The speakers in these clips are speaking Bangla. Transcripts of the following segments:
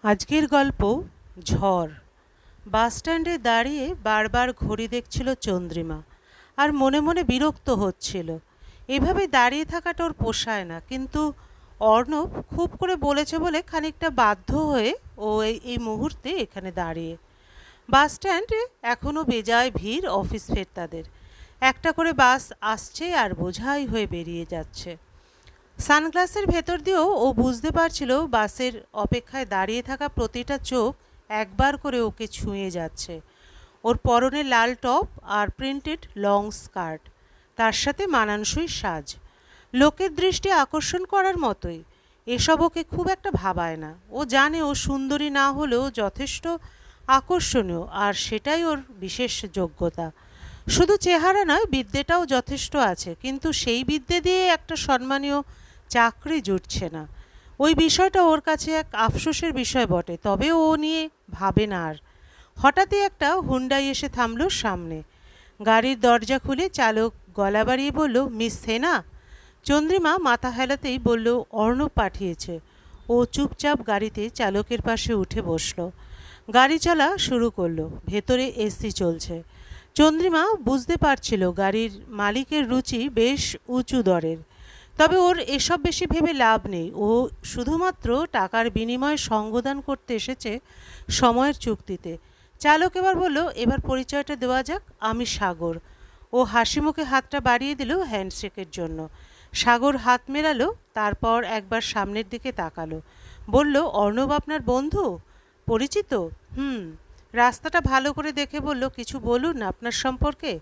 আজকের গল্প ঝড়। বাস স্ট্যান্ডে দাঁড়িয়ে বারবার ঘড়ি দেখছিল চন্দ্রিমা, আর মনে মনে বিরক্ত হচ্ছিল। এভাবে দাঁড়িয়ে থাকাটা ওর পোষায় না, কিন্তু অর্ণব খুব করে বলেছে বলে খানিকটা বাধ্য হয়ে ও এই মুহূর্তে এখানে দাঁড়িয়ে। বাস স্ট্যান্ডে এখনও বেজায় ভিড় অফিস ফেরতাদের। একটা করে বাস আসছে আর বোঝাই হয়ে বেরিয়ে যাচ্ছে। সানগ্লাসের ভেতর দিয়েও ও বুঝতে পারছিল বাসের অপেক্ষায় দাঁড়িয়ে থাকা প্রতিটা চোখ একবার করে ওকে ছুঁয়ে যাচ্ছে। ওর পরনে লাল টপ আর প্রিন্টেড লং স্কার্ট, তার সাথে মানানসই সাজ, লোকের দৃষ্টি আকর্ষণ করার মতোই। এসব ওকে খুব একটা ভাবায় না। ও জানে ও সুন্দরী না হলেও যথেষ্ট আকর্ষণীয়, আর সেটাই ওর বিশেষ যোগ্যতা। শুধু চেহারা নয়, বিদ্যেটাও যথেষ্ট আছে, কিন্তু সেই বিদ্যে দিয়ে একটা সম্মানীয় চাকরি জুটছে না। ওই বিষয়টা ওর কাছে এক আফসোসের বিষয় বটে, তবে ও নিয়ে ভাবে না আর। হঠাৎই একটা হুন্ডাই এসে থামলো সামনে। গাড়ির দরজা খুলে চালক গলা বাড়িয়ে বলল, মিস সেনা। চন্দ্রিমা মাথা হেলাতেই বলল, অর্ণব পাঠিয়েছে। ও চুপচাপ গাড়িতে চালকের পাশে উঠে বসলো। গাড়ি চলা শুরু করলো। ভেতরে এসি চলছে। চন্দ্রিমা বুঝতে পারছিল গাড়ির মালিকের রুচি বেশ উঁচু দরের, তবে ওর এসব বেশি ভেবে লাভ নেই। ও শুধুমাত্র টাকার বিনিময়ে সঙ্গদান করতে এসেছে সময়ের চুক্তিতে। চালক এবার বলল, এবার পরিচয়টা দেওয়া যাক, আমি সাগর। ও হাসি মুখে হাতটা বাড়িয়ে দিল হ্যান্ডশেকের জন্য। সাগর হাত মেলালো, তারপর একবার সামনের দিকে তাকালো। বলল, অর্ণব আপনার বন্ধু? পরিচিত? হুম। রাস্তাটা ভালো করে দেখে বলল, কিছু বলুন আপনার সম্পর্কে।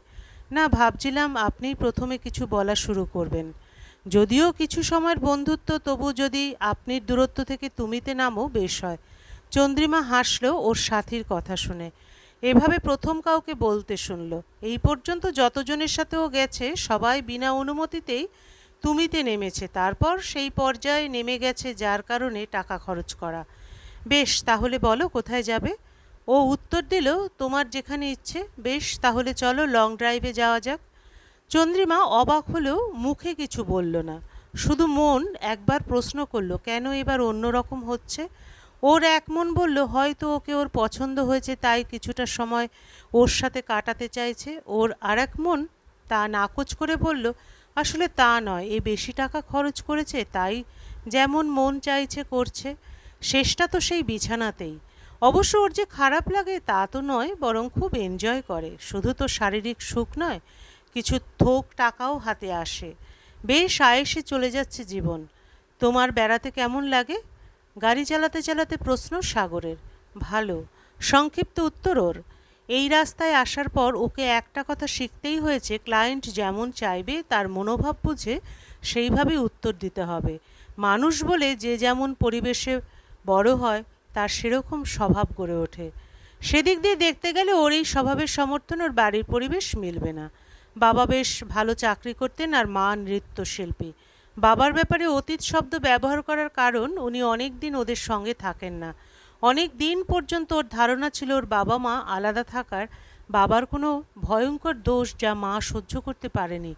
না, ভাবছিলাম আপনিই প্রথমে কিছু বলা শুরু করবেন। যদিও কিছু সময়ের বন্ধুত্ব, তবু যদি আপনির দূরত্ব থেকে তুমিতে নামো বেশ হয়। চন্দ্রিমা হাসল ওর সাথীর কথা শুনে। এভাবে প্রথম কাউকে বলতে শুনল। এই পর্যন্ত যতজনের সাথে ও গেছে সবাই বিনা অনুমতিতেই তুমিতে নেমেছে, তারপর সেই পর্যায়ে নেমে গেছে যার কারণে টাকা খরচ করা। বেশ, তাহলে বলো কোথায় যাবে। ও উত্তর দিল, তোমার যেখানে ইচ্ছে। বেশ, তাহলে চলো লং ড্রাইভে যাওয়া যাক। চন্দ্রিমা অবাক হলেও মুখে কিছু বলল না, শুধু মন একবার প্রশ্ন করল, কেন এবার অন্য রকম হচ্ছে। ওর এক মন বলল, হয়তো ওকে ওর পছন্দ হয়েছে, তাই কিছুটা সময় ওর সাথে কাটাতে চাইছে। ওর আর এক মন তা নাকচ করে বলল, আসলে তা নয়, এ বেশি টাকা খরচ করেছে, তাই যেমন মন চাইছে করছে। শেষটা তো সেই বিছানাতেই। অবশ্য ওর যে খারাপ লাগে তা তো নয়, বরং খুব এনজয় করে। শুধু তো শারীরিক সুখ নয়, কিছু থোক টাকাও হাতে আসে। বেশ আয়েসে চলে যাচ্ছে জীবন। তোমার বেড়াতে কেমন লাগে? গাড়ি চালাতে চালাতে প্রশ্ন সাগরের। ভালো, সংক্ষিপ্ত উত্তর ওর। এই রাস্তায় আসার পর ওকে একটা কথা শিখতেই হয়েছে, ক্লায়েন্ট যেমন চাইবে তার মনোভাব বুঝে সেইভাবে উত্তর দিতে হবে। মানুষ বলে যে যেমন পরিবেশে বড় হয়, তার সেরকম স্বভাব গড়ে ওঠে। সেদিক দিয়ে দেখতে গেলে ওর এই স্বভাবের সমর্থন ওর বাড়ির পরিবেশ মিলবে না। বাবা বেশ ভালো চাকরি করতেন আর মা নৃত্যশিল্পী। বাবার ব্যাপারে অতীত শব্দ ব্যবহার করার কারণ, উনি অনেক দিন ওদের সঙ্গে থাকেন না। অনেক দিন পর্যন্ত ওর ধারণা ছিল ওর বাবা মা আলাদা থাকার বাবার কোনো ভয়ঙ্কর দোষ যা মা সহ্য করতে পারেনি।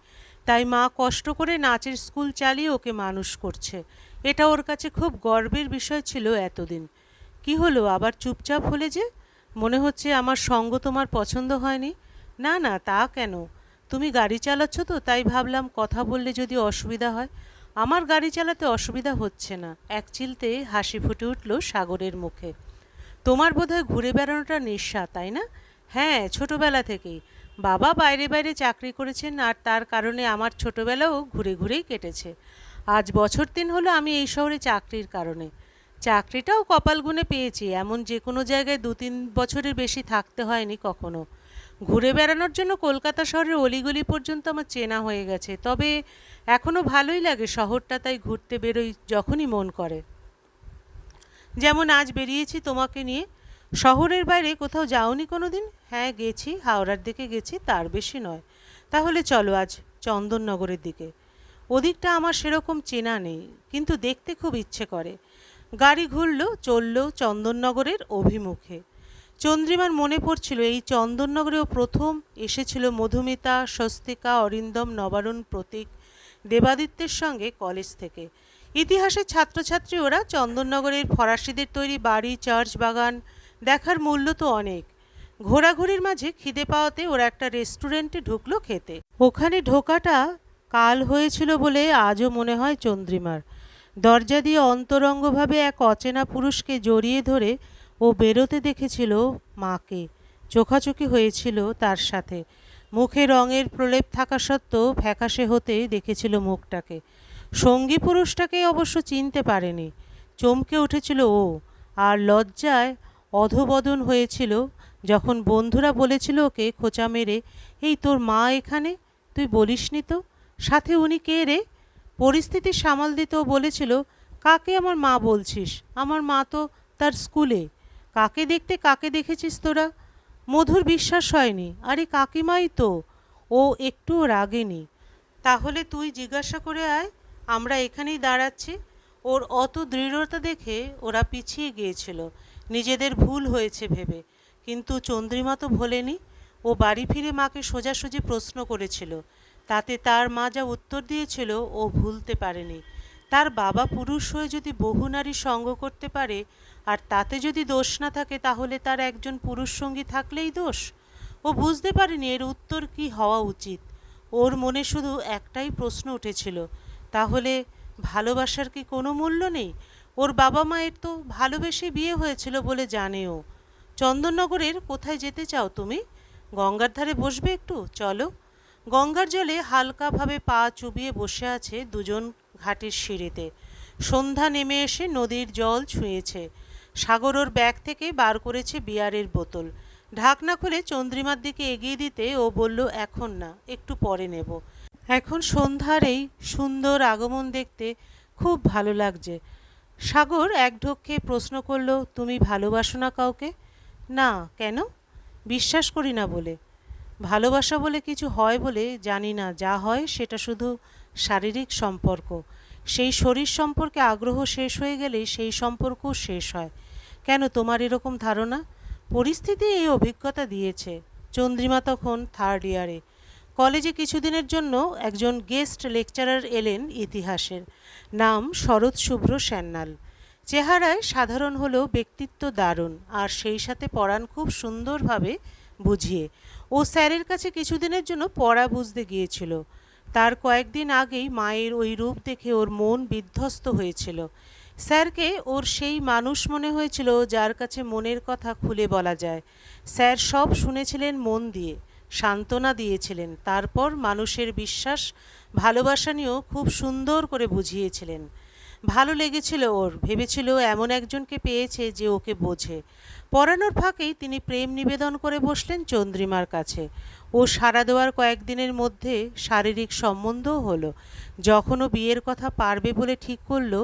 তাই মা কষ্ট করে নাচের স্কুল চালিয়ে ওকে মানুষ করছে। এটা ওর কাছে খুব গর্বের বিষয় ছিল এতদিন। কি হলো, আবার চুপচাপ হলে যে? মনে হচ্ছে আমার সঙ্গ তোমার পছন্দ হয়নি। না না, তা কেন? তুমি গাড়ি চালাচ্ছ তো, তাই ভাবলাম কথা বললে যদি অসুবিধা হয়। আমার গাড়ি চালাতে অসুবিধা হচ্ছে না। এক চিলতে হাসি ফুটে উঠল সাগরের মুখে। তোমার বোধহয় ঘুরে বেড়ানোটা নেশা, তাই না? হ্যাঁ, ছোটবেলা থেকেই। বাবা বাইরে বাইরে চাকরি করেছেন, আর তার কারণে আমার ছোটবেলাও ঘুরে ঘুরেই কেটেছে। আজ বছর ৩ হলো আমি এই শহরে চাকরির কারণে। চাকরিটাও কপাল গুনে পেয়েছি, এমন যে কোনো জায়গায় ২-৩ বছরের বেশি থাকতে হয়নি কখনো। ঘুরে বেড়ানোর জন্য কলকাতা শহরের অলিগলি পর্যন্ত আমার চেনা হয়ে গেছে, তবে এখনও ভালোই লাগে শহরটা, তাই ঘুরতে বেরোই যখনই মন করে। যেমন আজ বেরিয়েছি তোমাকে নিয়ে। শহরের বাইরে কোথাও যাওনি কোনো দিন? হ্যাঁ গেছি, হাওড়ার দিকে গেছি, তার বেশি নয়। তাহলে চলো আজ চন্দননগরের দিকে। ওদিকটা আমার সেরকম চেনা নেই, কিন্তু দেখতে খুব ইচ্ছে করে। গাড়ি ঘুরল, চলল চন্দননগরের অভিমুখে। চন্দ্রিমার মনে পড়ছিল এই চন্দননগরেও প্রথম এসেছিল মধুমিতা, স্বস্তিকা, অরিন্দম, নবারুণ, প্রতীক, দেবাদিত্যের সঙ্গে কলেজ থেকে। ইতিহাসের ছাত্রছাত্রী ওরা। চন্দননগরের ফরাসিদের তৈরি বাড়ি, চার্চ, বাগান দেখার মূল্য তো অনেক। ঘোরাঘুরির মাঝে খিদে পাওয়াতে ওরা একটা রেস্টুরেন্টে ঢুকলো খেতে। ওখানে ঢোকাটা কাল হয়েছিল বলে আজও মনে হয় চন্দ্রিমার। দরজা দিয়ে অন্তরঙ্গভাবে এক অচেনা পুরুষকে জড়িয়ে ধরে ও বেরোতে দেখেছিল মাকে। চোখাচোখি হয়েছিল তার সাথে। মুখে রঙের প্রলেপ থাকা সত্ত্বেও ফ্যাকাশে হতে দেখেছিল মুখটাকে। সঙ্গী পুরুষটাকে অবশ্য চিনতে পারেনি। চমকে উঠেছিল ও, আর লজ্জায় অধোবদন হয়েছিল যখন বন্ধুরা বলেছিল ওকে খোঁচা মেরে, এই তোর মা এখানে, তুই বলিসনি তো? সাথে উনি কে রে? পরিস্থিতি সামাল দিতেও বলেছিল, কাকে আমার মা বলছিস? আমার মা তো তার স্কুলে। কাকে দেখতে কাকে দেখেছিস তোরা? মধুর বিশ্বাস হয়নি। আরে কাকিমাই তো। ও একটুও রাগেনি। তাহলে তুই জিজ্ঞাসা করে আয়, আমরা এখানেই দাঁড়াচ্ছি। ওর অত দৃঢ়তা দেখে ওরা পিছিয়ে গিয়েছিল নিজেদের ভুল হয়েছে ভেবে। কিন্তু চন্দ্রিমা তো ভোলেনি। ও বাড়ি ফিরে মাকে সোজাসুজি প্রশ্ন করেছিল। তাতে তার মা যা উত্তর দিয়েছিল ও ভুলতে পারেনি। তার বাবা পুরুষ হয়ে যদি বহু নারী সঙ্গ করতে পারে, আর তাতে যদি দোষ না থাকে, তাহলে তার একজন পুরুষ সঙ্গী থাকলেই দোষ। ও বুঝতে পারেনি এর উত্তর কি হওয়া উচিত। ওর মনে শুধু একটাই প্রশ্ন উঠেছিল, তাহলে ভালোবাসার কি কোনো মূল্য নেই? ওর বাবা মায়ের তো ভালোবেসে বিয়ে হয়েছিল বলে জানেও। চন্দননগরের কোথায় যেতে চাও তুমি? গঙ্গার ধারে বসবে একটু? চলো। গঙ্গার জলে হালকাভাবে পা চুবিয়ে বসে আছে দুজন ঘাটের সিঁড়িতে। সন্ধ্যা নেমে এসে নদীর জল ছুঁয়েছে। সাগর ওর ব্যাগ থেকে বার করেছে বিয়ারের বোতল। ঢাকনা খুলে চন্দ্রিমার দিকে এগিয়ে দিতে ও বলল, এখন না, একটু পরে নেব। এখন সন্ধ্যার এই সুন্দর আগমন দেখতে খুব ভালো লাগছে। সাগর এক ঢোক খেয়ে প্রশ্ন করল, তুমি ভালোবাসো না কাউকে? না। কেন? বিশ্বাস করি না বলে। ভালোবাসা বলে কিছু হয় বলে জানি না। যা হয় সেটা শুধু শারীরিক সম্পর্ক। সেই শরীর সম্পর্কে আগ্রহ শেষ হয়ে গেলেই সেই সম্পর্কও শেষ হয়। কেন তোমার এরকম ধারণা? পরিস্থিতি এই অভিজ্ঞতা দিয়েছে। চন্দ্রিমা তখন থার্ড ইয়ারে। কলেজে কিছুদিনের জন্য একজন গেস্ট লেকচারার এলেন ইতিহাসের। নাম শরৎ শুভ্র সান্যাল। চেহারায় সাধারণ হলেও ব্যক্তিত্ব দারুণ, আর সেই সাথে পড়ান খুব সুন্দরভাবে বুঝিয়ে। ও স্যারের কাছে কিছুদিনের জন্য পড়া বুঝতে গিয়েছিল। তার কয়েকদিন আগেই মায়ের ওই রূপ দেখে ওর মন বিধ্বস্ত হয়েছিল। স্যারকে ওর সেই মানুষ মনে হয়েছিল যার কাছে মনের কথা খুলে বলা যায়। স্যার সব শুনেছিলেন মন দিয়ে, সান্ত্বনা দিয়েছিলেন, তারপর মানুষের বিশ্বাস ভালোবাসা নিয়েও খুব সুন্দর করে বুঝিয়েছিলেন। ভালো লেগেছিল ওর। ভেবেছিল এমন একজনকে পেয়েছে যে ওকে বোঝে। পড়ানোর ফাঁকেই তিনি প্রেম নিবেদন করে বসলেন চন্দ্রিমার কাছে। ও সাড়া দেওয়ার কয়েকদিনের মধ্যে শারীরিক সম্বন্ধও হলো। যখন ও বিয়ের কথা পারবে বলে ঠিক করলো,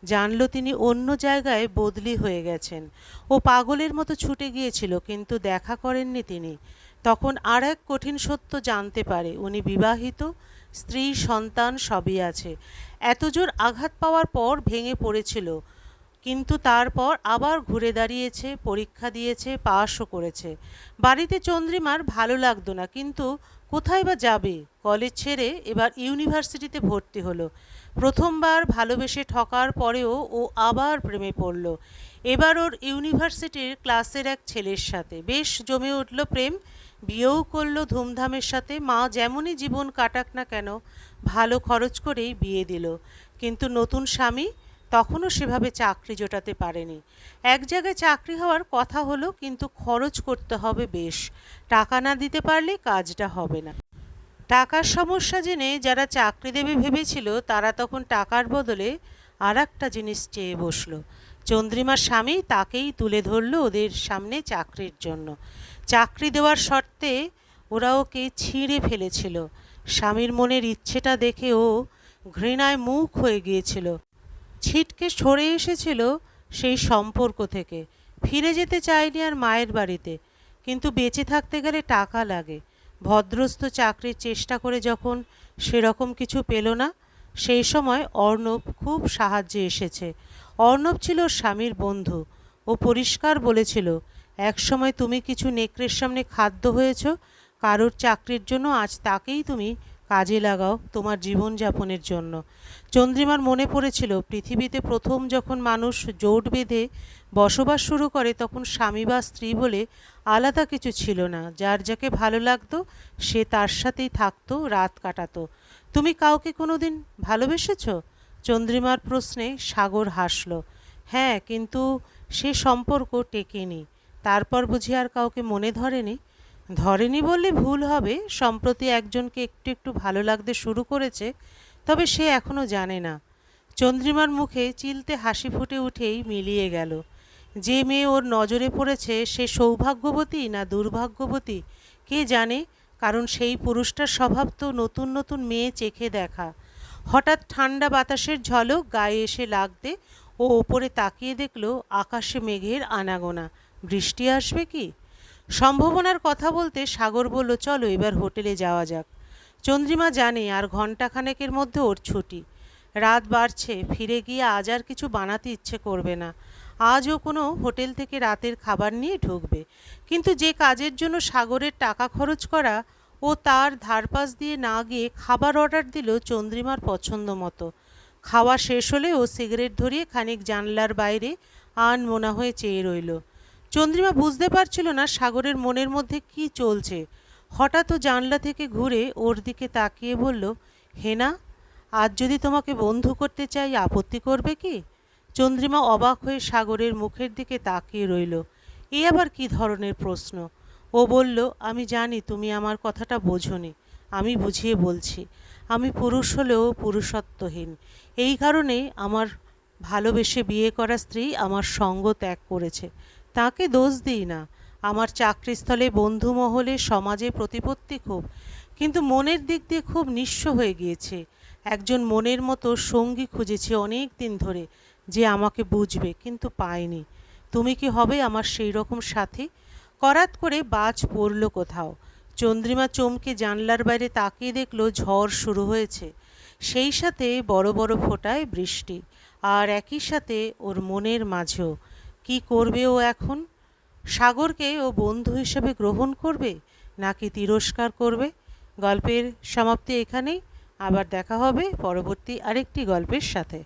জানলো তিনি অন্য জায়গায় বদলি হয়ে গেছেন। ও পাগলের মতো ছুটে গিয়েছিল, কিন্তু দেখা করেননি তিনি। তখন আর এক কঠিন সত্য জানতে পারে, উনি বিবাহিত, স্ত্রী, সন্তান সবই আছে। এত জোর আঘাত পাওয়ার পর ভেঙে পড়েছিল, কিন্তু তারপর আবার ঘুরে দাঁড়িয়েছে, পরীক্ষা দিয়েছে, পাশও করেছে। বাড়িতে চন্দ্রিমার ভালো লাগতো না, কিন্তু কোথায় বা যাবে? কলেজ ছেড়ে এবার ইউনিভার্সিটিতে ভর্তি হলো। প্রথমবার ভালোবেসে ঠকার পরেও ও আবার প্রেমে পড়ল। এবার ওর ইউনিভার্সিটির ক্লাসের এক ছেলের সাথে বেশ জমে উঠল প্রেম। বিয়েও করলো ধুমধামের সাথে। মা যেমনই জীবন কাটাক না কেন, ভালো খরচ করেই বিয়ে দিল। কিন্তু নতুন স্বামী তখনও সেভাবে চাকরি জোটাতে পারেনি। এক জায়গায় চাকরি হওয়ার কথা হলো, কিন্তু খরচ করতে হবে বেশ। টাকা না দিতে পারলে কাজটা হবে না। টাকার সমস্যা জেনে যারা চাকরি দেবে ভেবেছিল, তারা তখন টাকার বদলে আর একটা জিনিস চেয়ে বসলো। চন্দ্রিমার স্বামী তাকেই তুলে ধরলো ওদের সামনে চাকরির জন্য। চাকরি দেওয়ার শর্তে ওরা ওকে ছিঁড়ে ফেলেছিল। স্বামীর মনের ইচ্ছেটা দেখে ও ঘৃণায় মুখ হয়ে গিয়েছিল। ছিটকে সরে এসেছিল সেই সম্পর্ক থেকে। ফিরে যেতে চায়নি আর মায়ের বাড়িতে। কিন্তু বেঁচে থাকতে গেলে টাকা লাগে। ভদ্রস্থ চাকরির চেষ্টা করে যখন সেরকম কিছু পেল না, সেই সময় অর্ণব খুব সাহায্যে এসেছে। অর্ণব ছিল স্বামীর বন্ধু। ও পরিষ্কার বলেছিল, এক সময় তুমি কিছু নেকড়ের সামনে খাদ্য হয়েছ কারোর চাকরির জন্য, আজ তাকেই তুমি কাজে লাগাও তোমার জীবনযাপনের জন্য। চন্দ্রিমার মনে পড়েছিল পৃথিবীতে প্রথম যখন মানুষ জোট বেঁধে বসবাস শুরু করে তখন স্বামী বা স্ত্রী বলে আলাদা কিছু ছিল না। যার যাকে ভালো লাগতো সে তার সাথেই থাকতো, রাত কাটাতো। তুমি কাউকে কোনোদিন ভালোবেসেছো? চন্দ্রিমার প্রশ্নে সাগর হাসল। হ্যাঁ, কিন্তু সে সম্পর্ক টেকেনি। তারপর বুঝি আর কাউকে মনে ধরেনি? ধরেনি বললে ভুল হবে। সম্প্রতি একজনকে একটু একটু ভালো লাগতে শুরু করেছে, তবে সে এখনো জানে না। চন্দ্রিমার মুখে চিলতে হাসি ফুটে উঠেই মিলিয়ে গেল। যে মেয়ে ওর নজরে পড়েছে সে সৌভাগ্যবতী না দুর্ভাগ্যবতী কে জানে, কারণ সেই পুরুষটার স্বভাব তো নতুন নতুন মেয়ে চেখে দেখা। হঠাৎ ঠান্ডা বাতাসের ঝলক গায়ে এসে লাগতে ও ওপরে তাকিয়ে দেখল আকাশে মেঘের আনাগোনা। বৃষ্টি আসবে কি? সম্ভাবনার কথা বলতে সাগর বলল, চলো এবার হোটেলে যাওয়া যাক। চন্দ্রিমা জানে আর ঘণ্টাখানেকের মধ্যে ওর ছুটি। রাত বাড়ছে, ফিরে গিয়ে আজ আর কিছু বানাতে ইচ্ছে করবে না। আজও কোনো হোটেল থেকে রাতের খাবার নিয়ে ঢুকবে। কিন্তু যে কাজের জন্য সাগরের টাকা খরচ করা, ও তার ধারপাশ দিয়ে না গিয়ে খাবার অর্ডার দিল চন্দ্রিমার পছন্দ মতো। খাওয়া শেষ হলে ও সিগারেট ধরিয়ে খানিক জানলার বাইরে আনমনা হয়ে চেয়ে রইল। চন্দ্রিমা বুঝতে পারছিল না সাগরের মনের মধ্যে কি চলছে। হঠাৎ ও জানলা থেকে ঘুরে ওর দিকে তাকিয়ে বলল, হেনা, আজ যদি তোমাকে বন্ধু করতে চাই আপত্তি করবে কি? চন্দ্রিমা অবাক হয়ে সাগরের মুখের দিকে তাকিয়ে রইল। এ আবার কী ধরনের প্রশ্ন? ও বলল, আমি জানি তুমি আমার কথাটা বোঝোনি। আমি বুঝিয়ে বলছি। আমি পুরুষ হলেও পুরুষত্বহীন। এই কারণে আমার ভালোবেসে বিয়ে করা স্ত্রী আমার সঙ্গ ত্যাগ করেছে। তাকে দোষ দিই না। আমার চাকরিস্থলে, বন্ধু মহলে, সমাজে প্রতিপত্তি খুব, কিন্তু মনের দিক দিয়ে খুব নিঃস্ব হয়ে গিয়েছে। একজন মনের মতো সঙ্গী খুঁজেছি অনেক দিন ধরে, যে আমাকে বুঝবে, কিন্তু পাইনি। তুমি কি হবে আমার সেই রকম সাথী? করাত করে বাজ পড়ল কোথাও। চন্দ্রিমা চমকে জানলার বাইরে তাকিয়ে দেখল ঝড় শুরু হয়েছে। সেই সাথে বড় বড় ফোঁটায় বৃষ্টি, আর একই সাথে ওর মনের মাঝেও। কি করবে ও এখন? সাগরকে ও বন্ধু হিসেবে গ্রহণ করবে নাকি তিরস্কার করবে? গল্পের সমাপ্তি এখানেই। আবার দেখা হবে পরবর্তী আরেকটি গল্পের সাথে।